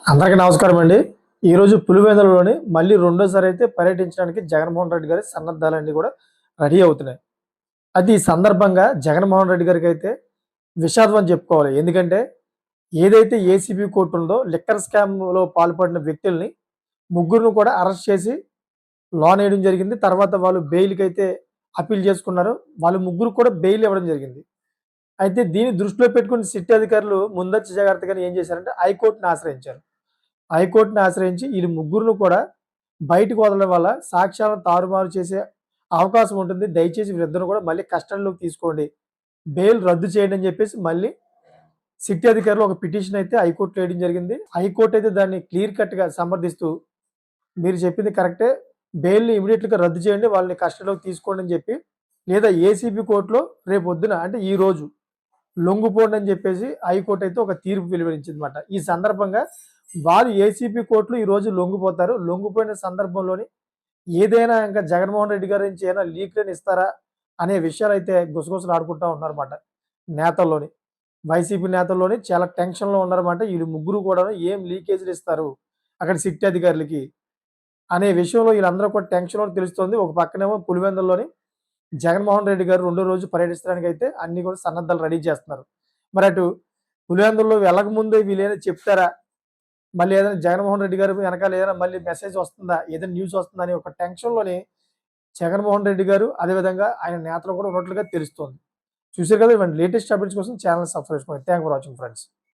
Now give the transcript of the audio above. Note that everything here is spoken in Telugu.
అందరికీ నమస్కారం అండి. ఈరోజు పులివెందులలోని మళ్ళీ రెండోసారి అయితే పర్యటించడానికి జగన్మోహన్ రెడ్డి గారి సన్నద్ధాలన్నీ కూడా రెడీ అవుతున్నాయి. అది ఈ సందర్భంగా జగన్మోహన్ రెడ్డి గారికి అయితే విషాదం అని చెప్పుకోవాలి. ఎందుకంటే ఏదైతే ఏసీబీ కోర్టు ఉందో లిక్కర్ స్కామ్‌లో పాల్పడిన వ్యక్తుల్ని ముగ్గురిని కూడా అరెస్ట్ చేసి లోన్ వేయడం జరిగింది. తర్వాత వాళ్ళు బెయిల్‌కైతే అప్పీల్ చేసుకున్నారు. వాళ్ళు ముగ్గురు కూడా బెయిల్ ఇవ్వడం జరిగింది. అయితే దీన్ని దృష్టిలో పెట్టుకొని సిట్ అధికారులు ముందస్తు జాగ్రత్తగానే ఏం చేశారంటే హైకోర్టుని ఆశ్రయించారు. హైకోర్టుని ఆశ్రయించి వీళ్ళు ముగ్గురును కూడా బయటకు వదలడం వల్ల సాక్ష్యాలను తారుమారు చేసే అవకాశం ఉంటుంది. దయచేసి వీళ్ళిద్దరిని కూడా మళ్ళీ కస్టడీలోకి తీసుకోండి. బెయిల్ రద్దు చేయండి అని చెప్పేసి మళ్ళీ సిట్ అధికారులు ఒక పిటిషన్ అయితే హైకోర్టులో వేయడం జరిగింది. హైకోర్టు అయితే దాన్ని క్లియర్ కట్‌గా సమర్థిస్తూ మీరు చెప్పింది కరెక్టే. బెయిల్‌ని ఇమ్మీడియేట్‌గా రద్దు చేయండి. వాళ్ళని కస్టడీలోకి తీసుకోండి అని చెప్పి లేదా ఏసీబీ కోర్టులో రేపొద్దున అంటే ఈరోజు లొంగిపోండి అని చెప్పేసి హైకోర్టు అయితే ఒక తీర్పు వెలువరించిందన్నమాట. ఈ సందర్భంగా వారు ఏసీబీ కోర్టులో ఈరోజు లొంగిపోతారు. లొంగిపోయిన సందర్భంలోని ఏదైనా ఇంకా జగన్మోహన్ రెడ్డి గారి నుంచి ఏమైనా లీక్‌లని ఇస్తారా అనే విషయాలైతే గుసగుసలు ఆడుకుంటా ఉన్నారన్నమాట నేతల్లోని. వైసీపీ నేతల్లోని చాలా టెన్షన్‌లో ఉన్నారన్నమాట. ఈళ్ళు ముగ్గురు కూడాను ఏం లీకేజ్‌లు ఇస్తారు అక్కడ సిట్ అధికారులకి అనే విషయంలో వీళ్ళందరూ కూడా టెన్షన్‌లో తెలుస్తోంది. ఒక పక్కనేమో పులివెందుల్లోని జగన్మోహన్ రెడ్డి గారు రెండో రోజు పర్యటించడానికైతే అన్ని కూడా సన్నద్ధాలు రెడీ చేస్తున్నారు. మరి అటు పులివెందుల్లో వెళ్ళకముందే వీళ్ళేమైనా చెప్తారా? మళ్ళీ ఏదైనా జగన్మోహన్ రెడ్డి గారి వెనకాల ఏదైనా మళ్ళీ మెసేజ్ వస్తుందా? ఏదైనా న్యూస్ వస్తుందా? అని ఒక టెన్షన్‌లోని జగన్మోహన్ రెడ్డి గారు, అదేవిధంగా ఆయన నేతలు కూడా ఉన్నట్లుగా తెలుస్తోంది. చూసారు కదా! ఇవన్నీ లేటెస్ట్ అప్డేట్స్ కోసం ఛానెల్‌ని సబ్స్క్రైబ్ చేసుకోండి. Thank for watching friends.